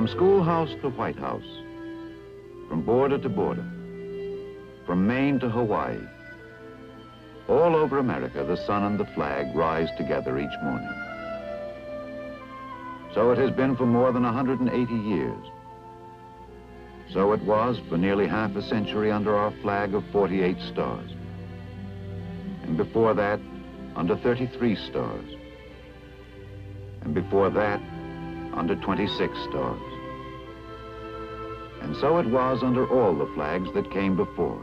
From schoolhouse to White House, from border to border, from Maine to Hawaii, all over America, the sun and the flag rise together each morning. So it has been for more than 180 years. So it was for nearly half a century under our flag of 48 stars. And before that, under 33 stars. And before that, under 26 stars. And so it was under all the flags that came before.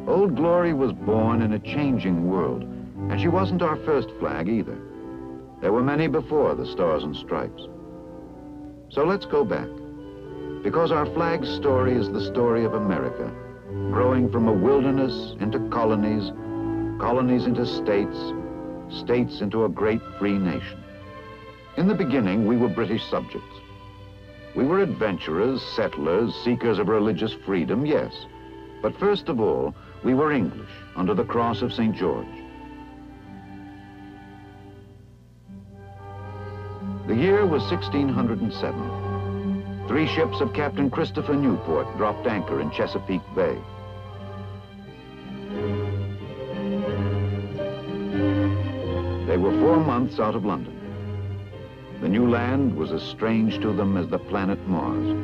Old Glory was born in a changing world, and she wasn't our first flag either. There were many before the Stars and Stripes. So let's go back, because our flag's story is the story of America, growing from a wilderness into colonies, colonies into states, states into a great free nation. In the beginning, we were British subjects. We were adventurers, settlers, seekers of religious freedom, yes. But first of all, we were English under the cross of St. George. The year was 1607. 3 ships of Captain Christopher Newport dropped anchor in Chesapeake Bay. They were 4 months out of London. The new land was as strange to them as the planet Mars.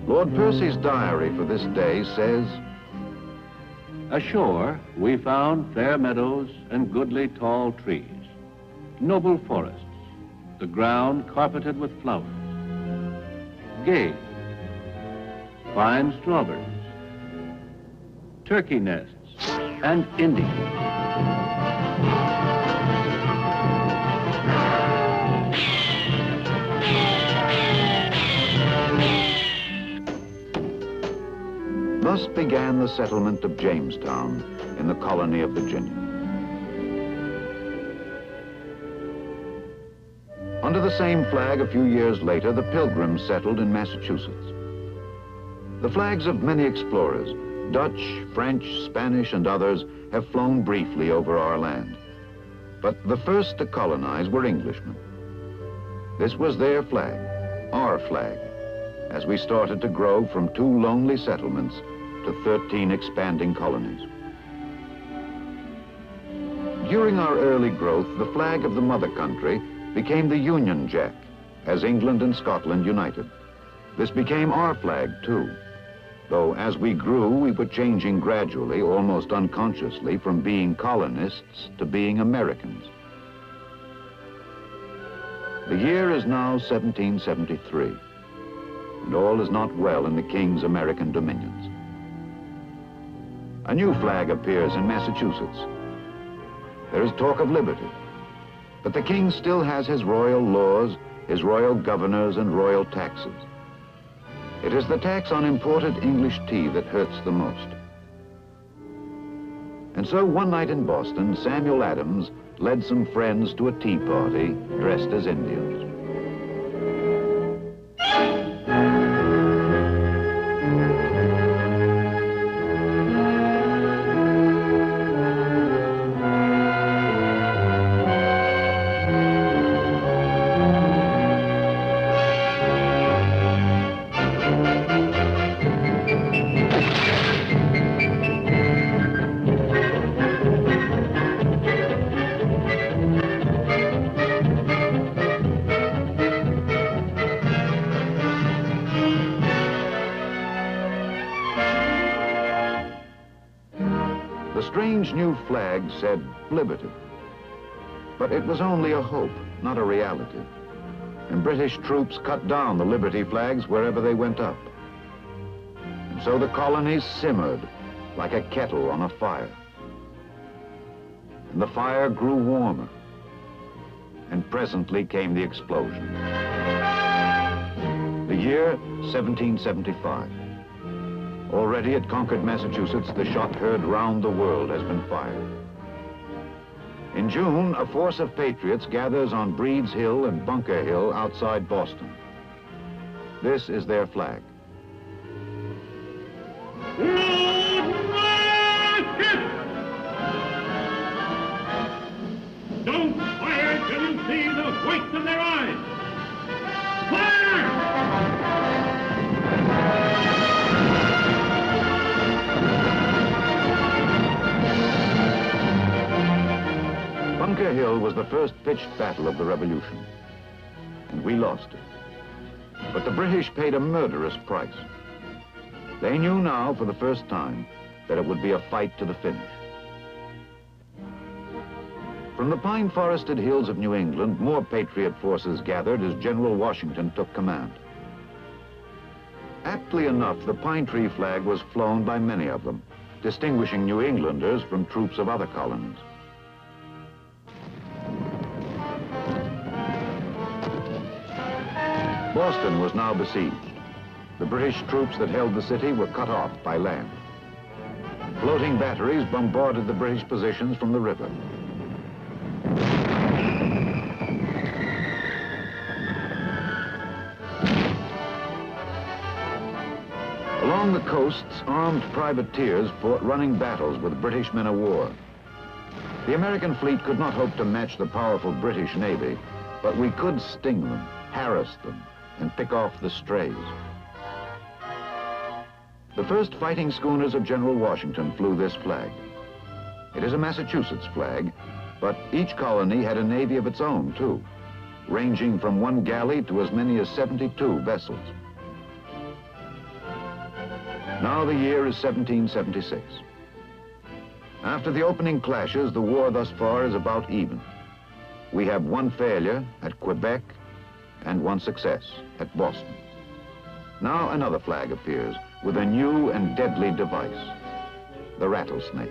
Lord Percy's diary for this day says, "Ashore we found fair meadows and goodly tall trees, noble forests, the ground carpeted with flowers, gay, fine strawberries, turkey nests, and Indians. Thus began the settlement of Jamestown in the colony of Virginia. Under the same flag a few years later, the Pilgrims settled in Massachusetts. The flags of many explorers, Dutch, French, Spanish, and others, have flown briefly over our land. But the first to colonize were Englishmen. This was their flag, our flag, as we started to grow from 2 lonely settlements to 13 expanding colonies. During our early growth, the flag of the mother country became the Union Jack, as England and Scotland united. This became our flag too, though as we grew, we were changing gradually, almost unconsciously, from being colonists to being Americans. The year is now 1773, and all is not well in the King's American dominions. A new flag appears in Massachusetts. There is talk of liberty, but the King still has his royal laws, his royal governors, and royal taxes. It is the tax on imported English tea that hurts the most. And so one night in Boston, Samuel Adams led some friends to a tea party dressed as Indians. The strange new flag said liberty, but it was only a hope, not a reality. And British troops cut down the liberty flags wherever they went up. And so the colonies simmered like a kettle on a fire. And the fire grew warmer, and presently came the explosion. The year 1775. Already at Concord, Massachusetts, the shot heard round the world has been fired. In June, a force of patriots gathers on Breed's Hill and Bunker Hill outside Boston. This is their flag. Don't Bunker Hill was the first pitched battle of the Revolution, and we lost it. But the British paid a murderous price. They knew now for the first time that it would be a fight to the finish. From the pine-forested hills of New England, more Patriot forces gathered as General Washington took command. Aptly enough, the pine tree flag was flown by many of them, distinguishing New Englanders from troops of other colonies. Boston was now besieged. The British troops that held the city were cut off by land. Floating batteries bombarded the British positions from the river. Along the coasts, armed privateers fought running battles with British men of war. The American fleet could not hope to match the powerful British Navy, but we could sting them, harass them, and pick off the strays. The first fighting schooners of General Washington flew this flag. It is a Massachusetts flag, but each colony had a navy of its own, too, ranging from one galley to as many as 72 vessels. Now the year is 1776. After the opening clashes, the war thus far is about even. We have one failure at Quebec and one success at Boston. Now another flag appears with a new and deadly device, the rattlesnake.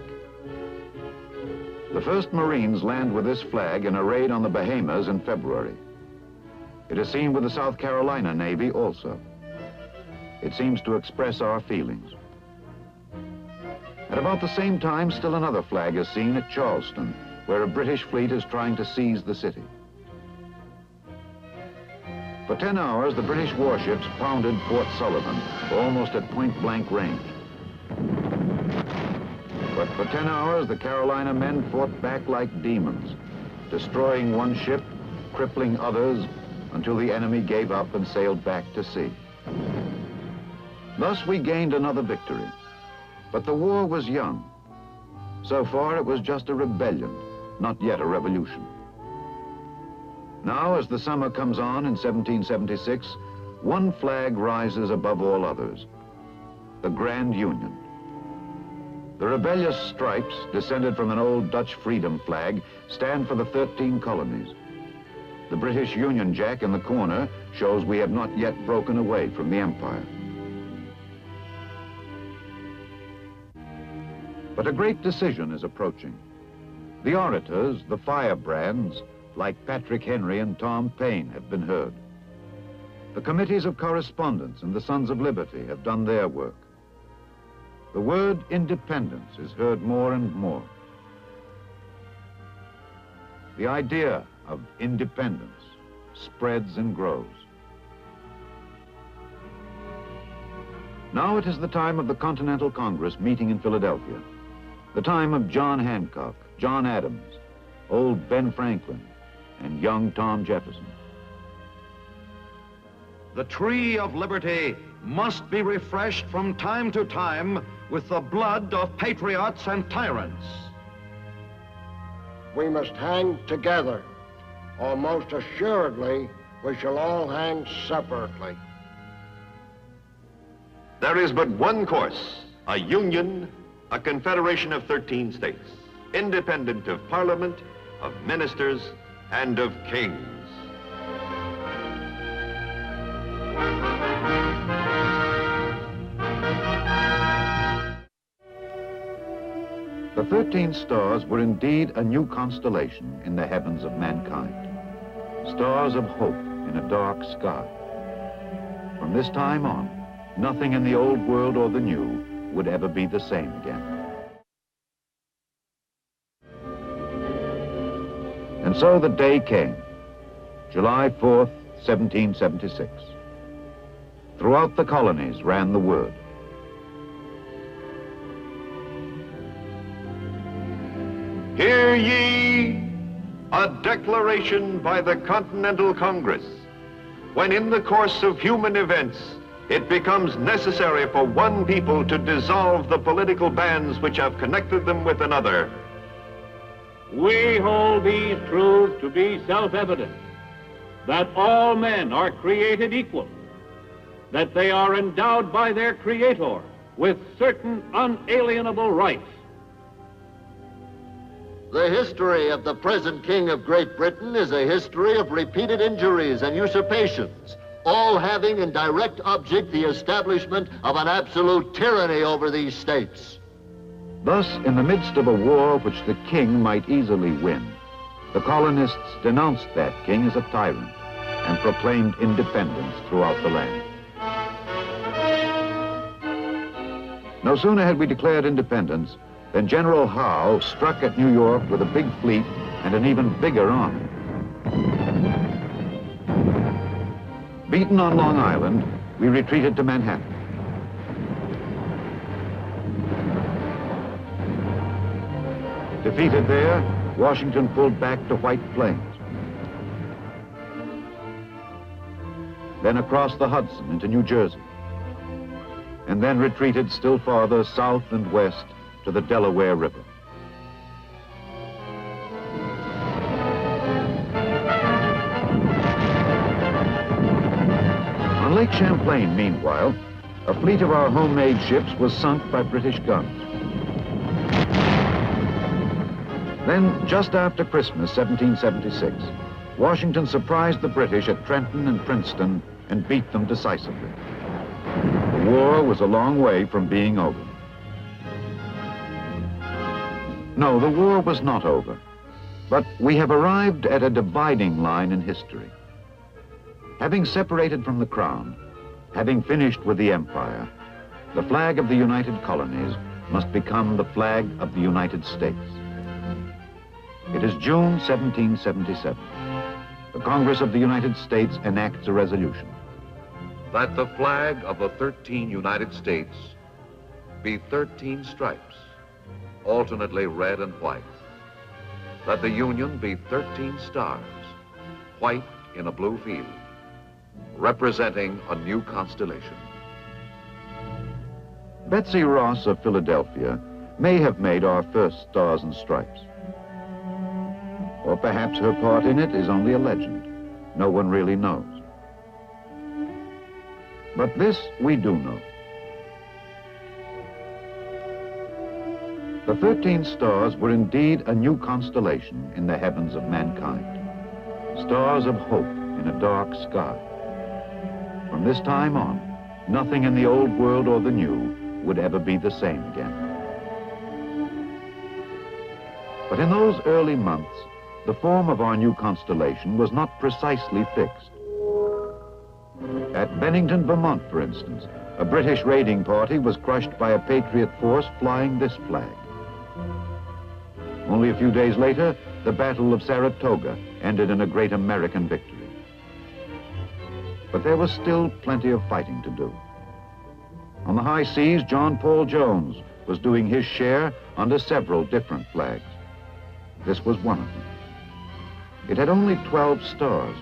The first Marines land with this flag in a raid on the Bahamas in February. It is seen with the South Carolina Navy also. It seems to express our feelings. At about the same time, still another flag is seen at Charleston, where a British fleet is trying to seize the city. For 10 hours, the British warships pounded Fort Sullivan, almost at point-blank range. But for 10 hours, the Carolina men fought back like demons, destroying one ship, crippling others, until the enemy gave up and sailed back to sea. Thus, we gained another victory. But the war was young. So far, it was just a rebellion, not yet a revolution. Now, as the summer comes on in 1776, one flag rises above all others, the Grand Union. The rebellious stripes, descended from an old Dutch freedom flag, stand for the 13 colonies. The British Union Jack in the corner shows we have not yet broken away from the empire. But a great decision is approaching. The orators, the firebrands, like Patrick Henry and Tom Paine, have been heard. The committees of correspondence and the Sons of Liberty have done their work. The word independence is heard more and more. The idea of independence spreads and grows. Now it is the time of the Continental Congress meeting in Philadelphia. The time of John Hancock, John Adams, old Ben Franklin, and young Tom Jefferson. The tree of liberty must be refreshed from time to time with the blood of patriots and tyrants. We must hang together, or most assuredly, we shall all hang separately. There is but one course, a union, a confederation of 13 states, independent of parliament, of ministers, and of kings. The 13 stars were indeed a new constellation in the heavens of mankind. Stars of hope in a dark sky. From this time on, nothing in the old world or the new would ever be the same again. And so the day came, July 4th, 1776. Throughout the colonies ran the word. Hear ye a declaration by the Continental Congress, when in the course of human events it becomes necessary for one people to dissolve the political bands which have connected them with another. We hold these truths to be self-evident, that all men are created equal, that they are endowed by their Creator with certain unalienable rights. The history of the present King of Great Britain is a history of repeated injuries and usurpations, all having in direct object the establishment of an absolute tyranny over these states. Thus, in the midst of a war which the king might easily win, the colonists denounced that king as a tyrant and proclaimed independence throughout the land. No sooner had we declared independence than General Howe struck at New York with a big fleet and an even bigger army. Beaten on Long Island, we retreated to Manhattan. Defeated there, Washington pulled back to White Plains. Then across the Hudson into New Jersey, and then retreated still farther south and west to the Delaware River. On Lake Champlain, meanwhile, a fleet of our homemade ships was sunk by British guns. Then, just after Christmas, 1776, Washington surprised the British at Trenton and Princeton and beat them decisively. The war was a long way from being over. No, the war was not over, but we have arrived at a dividing line in history. Having separated from the crown, having finished with the empire, the flag of the United Colonies must become the flag of the United States. It is June 1777. The Congress of the United States enacts a resolution. That the flag of the 13 United States be 13 stripes, alternately red and white. That the Union be 13 stars, white in a blue field, representing a new constellation. Betsy Ross of Philadelphia may have made our first Stars and Stripes. Or perhaps her part in it is only a legend. No one really knows. But this we do know. The 13 stars were indeed a new constellation in the heavens of mankind. Stars of hope in a dark sky. From this time on, nothing in the old world or the new would ever be the same again. But in those early months, the form of our new constellation was not precisely fixed. At Bennington, Vermont, for instance, a British raiding party was crushed by a Patriot force flying this flag. Only a few days later, the Battle of Saratoga ended in a great American victory. But there was still plenty of fighting to do. On the high seas, John Paul Jones was doing his share under several different flags. This was one of them. It had only 12 stars.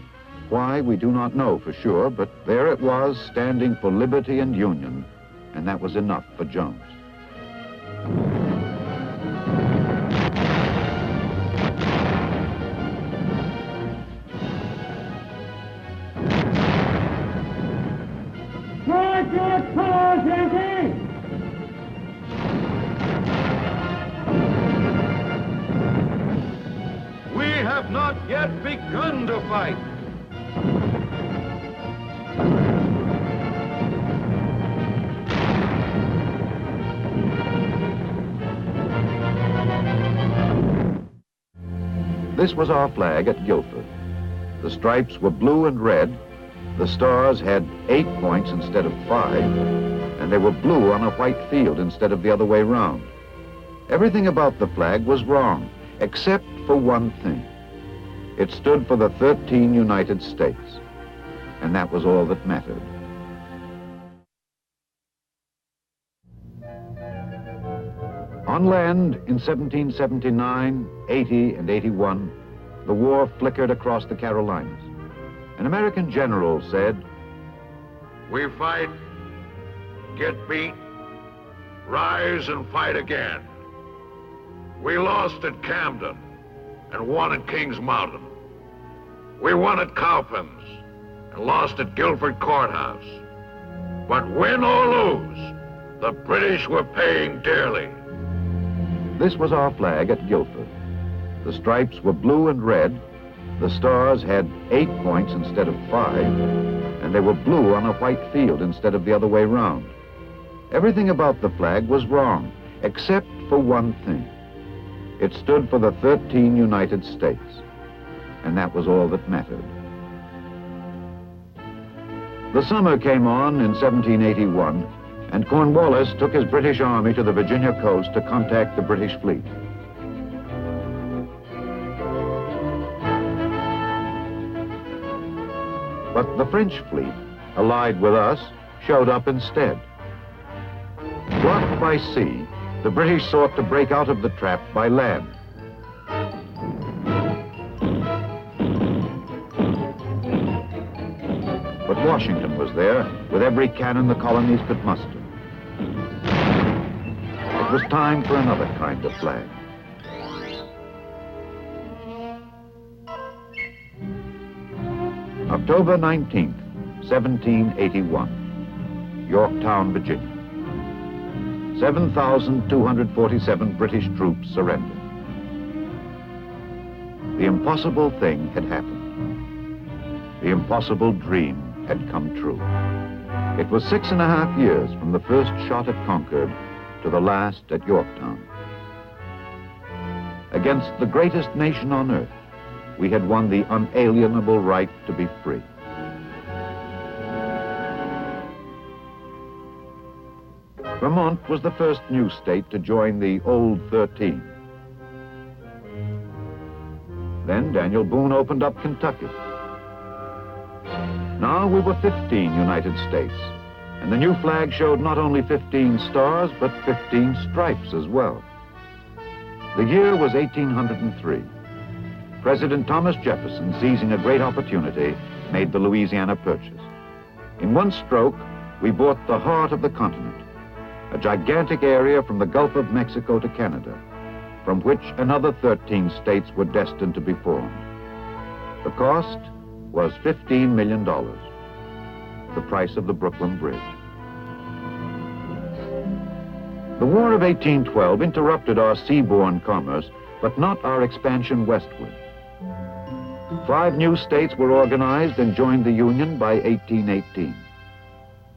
Why, we do not know for sure, but there it was, standing for liberty and union, and that was enough for Jones. We have not yet begun to fight. This was our flag at Guilford. The stripes were blue and red. The stars had 8 points instead of 5, and they were blue on a white field instead of the other way round. Everything about the flag was wrong, except for one thing. It stood for the 13 United States, and that was all that mattered. On land in 1779, 80, and 81, the war flickered across the Carolinas. An American general said, We fight, get beat, rise and fight again. We lost at Camden. and won at Kings Mountain. We won at Cowpens and lost at Guilford Courthouse. But win or lose, the British were paying dearly. This was our flag at Guilford. The stripes were blue and red. The stars had 8 points instead of 5, and they were blue on a white field instead of the other way round. Everything about the flag was wrong, except for one thing. It stood for the 13 United States, and that was all that mattered. The summer came on in 1781, and Cornwallis took his British army to the Virginia coast to contact the British fleet. But the French fleet, allied with us, showed up instead. Blocked by sea, the British sought to break out of the trap by land. But Washington was there with every cannon the colonies could muster. It was time for another kind of flag. October 19th, 1781, Yorktown, Virginia. 7,247 British troops surrendered. The impossible thing had happened. The impossible dream had come true. It was 6.5 years from the first shot at Concord to the last at Yorktown. Against the greatest nation on earth, we had won the unalienable right to be free. Vermont was the first new state to join the old 13. Then Daniel Boone opened up Kentucky. Now we were 15 United States, and the new flag showed not only 15 stars, but 15 stripes as well. The year was 1803. President Thomas Jefferson, seizing a great opportunity, made the Louisiana Purchase. In one stroke, we bought the heart of the continent, a gigantic area from the Gulf of Mexico to Canada, from which another 13 states were destined to be formed. The cost was $15 million, the price of the Brooklyn Bridge. The War of 1812 interrupted our seaborne commerce, but not our expansion westward. 5 new states were organized and joined the Union by 1818.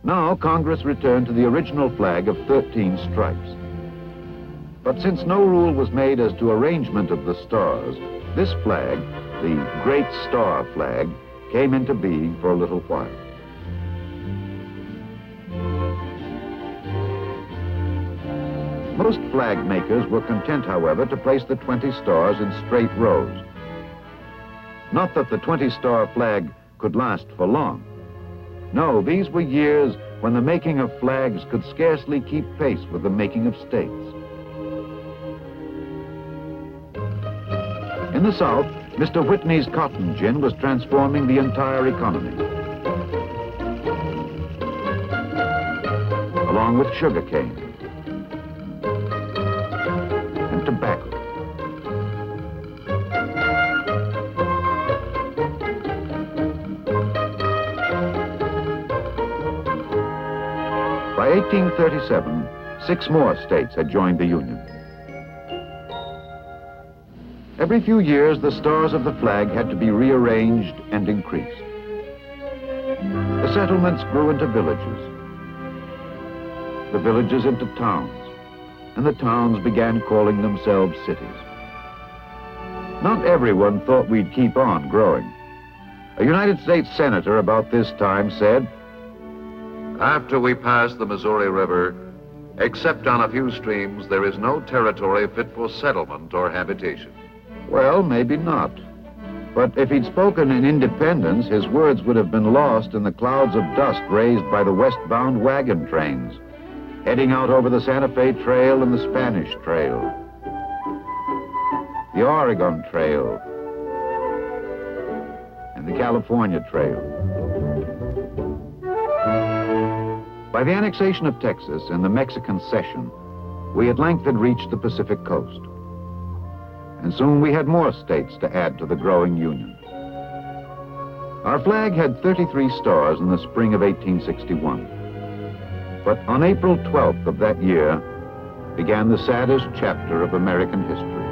Now Congress returned to the original flag of 13 stripes. But since no rule was made as to arrangement of the stars, this flag, the Great Star Flag, came into being for a little while. Most flag makers were content, however, to place the 20 stars in straight rows. Not that the 20-star flag could last for long. No, these were years when the making of flags could scarcely keep pace with the making of states. In the South, Mr. Whitney's cotton gin was transforming the entire economy, along with sugarcane and tobacco. By 1837, 6 more states had joined the Union. Every few years, the stars of the flag had to be rearranged and increased. The settlements grew into villages, the villages into towns, and the towns began calling themselves cities. Not everyone thought we'd keep on growing. A United States senator about this time said, "After we pass the Missouri River, except on a few streams, there is no territory fit for settlement or habitation." Well, maybe not. But if he'd spoken in independence, his words would have been lost in the clouds of dust raised by the westbound wagon trains, heading out over the Santa Fe Trail and the Spanish Trail, the Oregon Trail, and the California Trail. By the annexation of Texas and the Mexican Cession, we at length had reached the Pacific coast. and soon we had more states to add to the growing Union. Our flag had 33 stars in the spring of 1861. But on April 12th of that year began the saddest chapter of American history.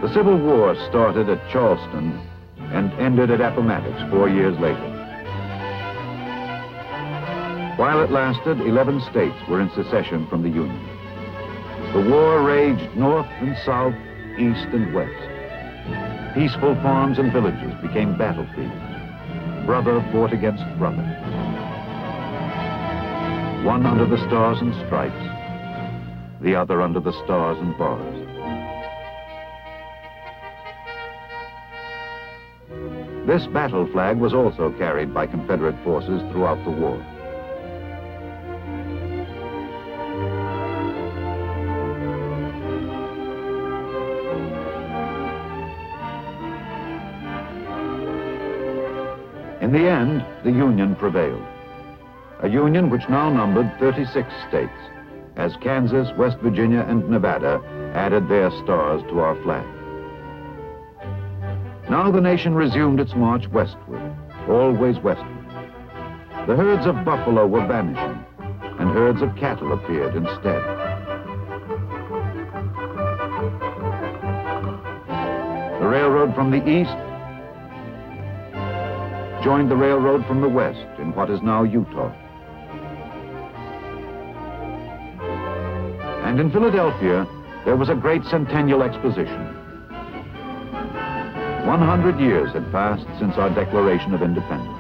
The Civil War started at Charleston and ended at Appomattox 4 years later. While it lasted, 11 states were in secession from the Union. The war raged north and south, east and west. Peaceful farms and villages became battlefields. Brother fought against brother. One under the stars and stripes, the other under the stars and bars. This battle flag was also carried by Confederate forces throughout the war. In the end, the Union prevailed. A Union which now numbered 36 states, as Kansas, West Virginia, and Nevada added their stars to our flag. Now the nation resumed its march westward, always westward. The herds of buffalo were vanishing, and herds of cattle appeared instead. The railroad from the east joined the railroad from the west in what is now Utah. And in Philadelphia, there was a great centennial exposition. 100 years had passed since our Declaration of Independence.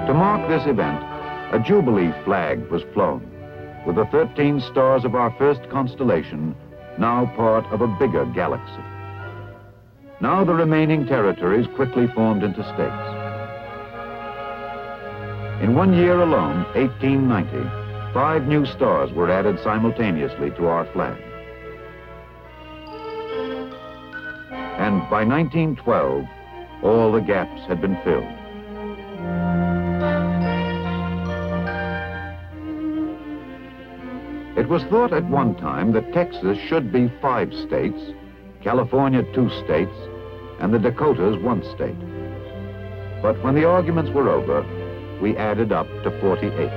To mark this event, a Jubilee flag was flown, with the 13 stars of our first constellation now part of a bigger galaxy. Now the remaining territories quickly formed into states. In 1 year alone, 1890, 5 new stars were added simultaneously to our flag. And by 1912, all the gaps had been filled. It was thought at one time that Texas should be 5 states, California 2 states, and the Dakotas 1 state. But when the arguments were over, we added up to 48.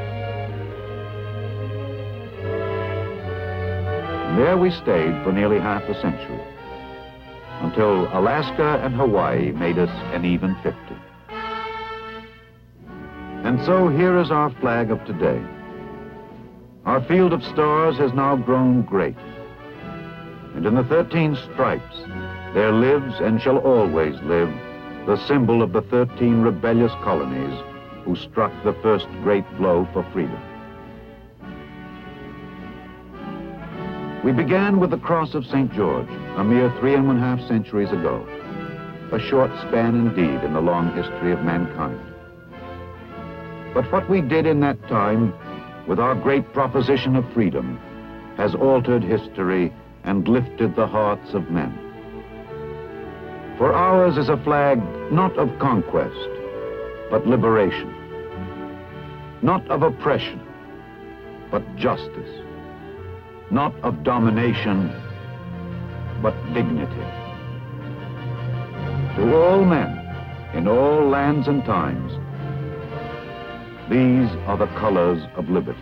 And there we stayed for nearly half a century, until Alaska and Hawaii made us an even 50. And so here is our flag of today. Our field of stars has now grown great. And in the 13 stripes, there lives and shall always live the symbol of the 13 rebellious colonies who struck the first great blow for freedom. We began with the Cross of St. George, a mere 3½ centuries ago. A short span indeed in the long history of mankind. But what we did in that time with our great proposition of freedom has altered history and lifted the hearts of men. For ours is a flag not of conquest, but liberation. Not of oppression, but justice. Not of domination, but dignity. To all men, in all lands and times, these are the colors of liberty.